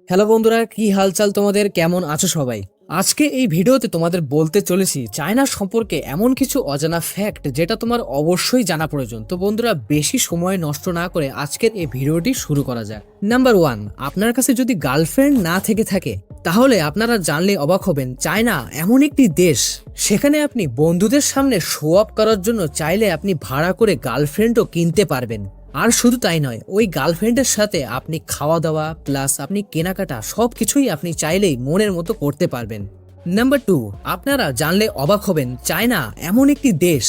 Hello বন্ধুরা, কি হালচাল তোমাদের? কেমন আছো সবাই? আজকে এই ভিডিওতে তোমাদের বলতে চলেছি চায়না সম্পর্কে এমন কিছু অজানা ফ্যাক্ট যেটা তোমার অবশ্যই জানা প্রয়োজন। তো বন্ধুরা, বেশি সময় নষ্ট না করে আজকের এই ভিডিওটি শুরু করা যাক। নাম্বার 1, আপনার কাছে যদি গার্লফ্রেন্ড না থেকে থাকে তাহলে আপনারা জানলে অবাক হবেন, চায়না এমন একটি দেশ সেখানে আপনি বন্ধুদের সামনে শো অফ করার জন্য চাইলে আপনি ভাড়া করে গার্লফ্রেন্ডও কিনতে পারবেন। আর শুধু তাই নয়, ওই গার্লফ্রেন্ডের সাথে আপনি খাওয়া দাওয়া প্লাস আপনি কেনাকাটা সবকিছুই আপনি চাইলেই মনের মতো করতে পারবেন। নাম্বার 2, আপনারা জানলে অবাক হবেন, চায়না এমন একটি দেশ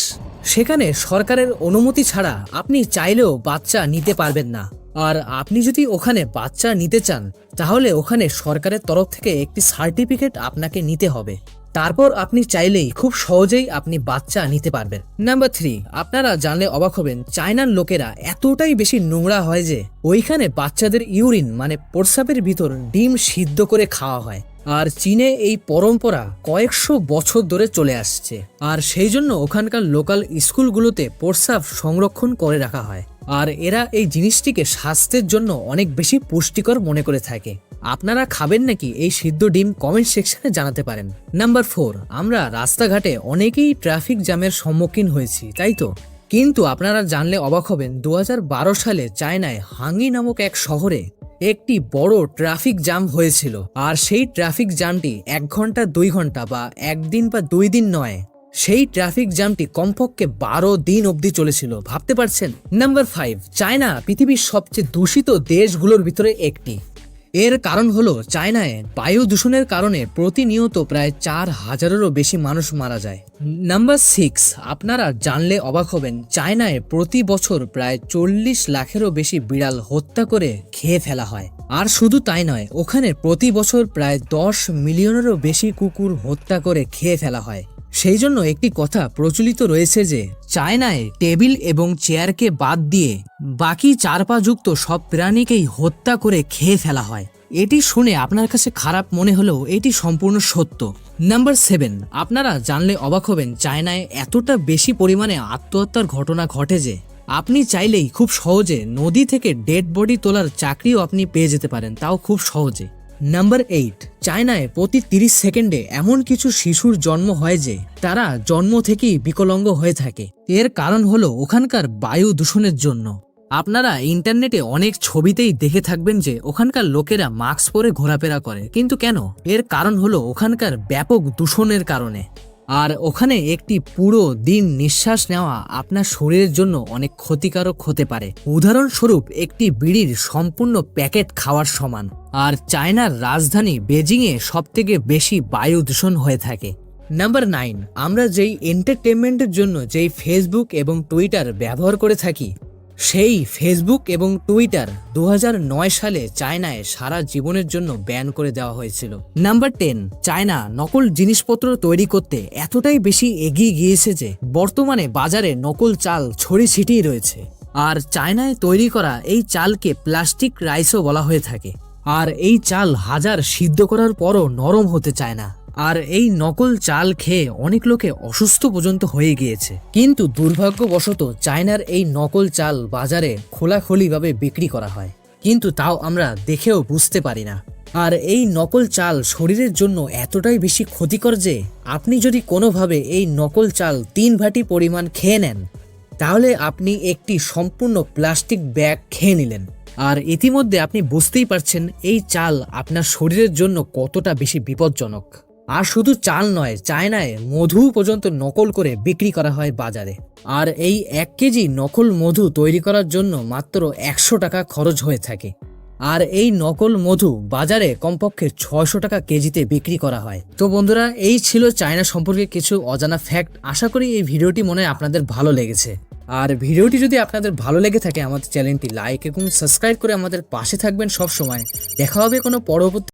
সেখানে সরকারের অনুমতি ছাড়া আপনি চাইলেও বাচ্চা নিতে পারবেন না। আর আপনি যদি ওখানে বাচ্চা নিতে চান তাহলে ওখানে সরকারের তরফ থেকে একটি সার্টিফিকেট আপনাকে নিতে হবে, তারপর আপনি চাইলেই খুব সহজেই আপনি বাচ্চা নিতে পারবেন। নাম্বার 3, আপনারা জানলে অবাক হবেন, চায়নার লোকেরা এতটাই বেশি নোংরা হয় যে ওইখানে বাচ্চাদের ইউরিন মানে প্রস্রাবের ভিতর ডিম সিদ্ধ করে খাওয়া হয়। আর চীনে এই পরম্পরা কয়েকশো বছর ধরে চলে আসছে, আর সেই জন্য ওখানকার লোকাল স্কুলগুলোতে প্রস্রাব সংরক্ষণ করে রাখা হয়। আর এরা এই জিনিসটিকে স্বাস্থ্যের জন্য অনেক বেশি পুষ্টিকর মনে করে থাকে। আপনারা খাবেন নাকি এই সিদ্ধ ডিম? কমেন্ট সেকশনে জানাতে পারেন। নাম্বার 4, আমরা রাস্তাঘাটে অনেকেই ট্রাফিক জ্যামের সম্মুখীন হয়েছি, তাই তো? কিন্তু আপনারা জানলে অবাক হবেন, 2012 সালে চায়নায় হাঙ্গি নামক এক শহরে একটি বড় ট্রাফিক জ্যাম হয়েছিল। আর সেই ট্রাফিক জ্যামটি 1 ঘন্টা 2 ঘন্টা বা 1 দিন বা 2 দিন নয়, সেই ট্রাফিক জ্যামটি কমপক্ষে 12 দিন অবধি চলেছিল। ভাবতে পারছেন? নাম্বার 5, চায়না পৃথিবীর সবচেয়ে দূষিত দেশগুলোর ভিতরে একটি। এর কারণ হলো চায়নায় বায়ু দূষণের কারণে প্রতিনিয়ত প্রায় 4000-এরও বেশি মানুষ মারা যায়। নাম্বার 6, আপনারা জানলে অবাক হবেন, চায়নায় প্রতি বছর প্রায় 40 লাখেরও বেশি বিড়াল হত্যা করে খেয়ে ফেলা হয়। আর শুধু তাই নয়, ওখানে প্রতি বছর প্রায় 10 মিলিয়নেরও বেশি কুকুর হত্যা করে খেয়ে ফেলা হয়। সেই জন্য একটি কথা প্রচলিত রয়েছে যে চায়নায় টেবিল এবং চেয়ারকে বাদ দিয়ে বাকি 4 পা যুক্ত সব প্রাণীকেই হত্যা করে খেয়ে ফেলা হয়। এটি শুনে আপনার কাছে খারাপ মনে হলেও এটি সম্পূর্ণ সত্য। নাম্বার 7, আপনারা জানলে অবাক হবেন, চায়নায় এতটা বেশি পরিমাণে আত্মহত্যার ঘটনা ঘটে যে আপনি চাইলেই খুব সহজে নদী থেকে ডেড বডি তোলার চাকরিও আপনি পেয়ে যেতে পারেন, তাও খুব সহজে। নাম্বার 8, চায়নায় প্রতি 30 সেকেন্ডে এমন কিছু শিশুর জন্ম হয় যে তারা জন্ম থেকেই বিকলাঙ্গ হয়ে থাকে। এর কারণ হলো ওখানকার বায়ু দূষণের জন্য। আপনারা ইন্টারনেটে অনেক ছবিতেই দেখে থাকবেন যে ওখানকার লোকেরা মাস্ক পরে ঘোরাফেরা করে, কিন্তু কেন? এর কারণ হলো ওখানকার ব্যাপক দূষণের কারণে। আর ওখানে একটি পুরো দিন নিঃশ্বাস নেওয়া আপনার শরীরের জন্য অনেক ক্ষতিকারক হতে পারে। উদাহরণস্বরূপ একটি বিড়ির সম্পূর্ণ প্যাকেট খাওয়ার সমান। আর চায়নার রাজধানী বেজিংয়ে সবথেকে বেশি বায়ু দূষণ হয়ে থাকে। নাম্বার 9, আমরা যেই এন্টারটেনমেন্টের জন্য যেই ফেসবুক এবং টুইটার ব্যবহার করে থাকি, সেই ফেসবুক এবং টুইটার 2009 সালে চায়নায় সারা জীবনের জন্য ব্যান করে দেওয়া হয়েছিল। নাম্বার 10, চায়না নকল জিনিসপত্র তৈরি করতে এতটাই বেশি এগিয়ে গিয়েছে যে বর্তমানে বাজারে নকল চাল ছড়িয়ে ছিটিয়ে রয়েছে। আর চায়নায় তৈরি করা এই চালকে প্লাস্টিক রাইসও বলা হয়ে থাকে। আর এই চাল হাজার সিদ্ধ করার পরও নরম হতে চায় না। আর এই নকল চাল খেয়ে অনেক লোকে অসুস্থ পর্যন্ত হয়ে গিয়েছে। কিন্তু দুর্ভাগ্যবশত চায়নার এই নকল চাল বাজারে খোলাখুলিভাবে বিক্রি করা হয়, কিন্তু তাও আমরা দেখেও বুঝতে পারি না। আর এই নকল চাল শরীরের জন্য এতটাই বেশি ক্ষতিকর যে আপনি যদি কোনোভাবে এই নকল চাল 3 ভাটি পরিমাণ খেয়ে নেন তাহলে আপনি একটি সম্পূর্ণ প্লাস্টিক ব্যাগ খেয়ে নিলেন। আর ইতিমধ্যে আপনি বুঝতেই পারছেন এই চাল আপনার শরীরের জন্য কতটা বেশি বিপজ্জনক। আর শুধু চাল নয়, চায়নায় মধু পর্যন্ত নকল করে বিক্রি করা হয় বাজারে। আর এই 1 কেজি নকল মধু তৈরি করার জন্য মাত্র 100 টাকা খরচ হয়ে থাকে। আর এই নকল মধু বাজারে কমপক্ষে 600 টাকা কেজিতে বিক্রি করা হয়। তো বন্ধুরা, এই ছিল চায়না সম্পর্কে কিছু অজানা ফ্যাক্ট। আশা করি এই ভিডিওটি মনে হয় আপনাদের ভালো লেগেছে। আর ভিডিওটি যদি আপনাদের ভালো লেগে থাকে আমাদের চ্যানেলটি লাইক এবং সাবস্ক্রাইব করে আমাদের পাশে থাকবেন সব সময়। দেখা হবে কোনো পরবর্তী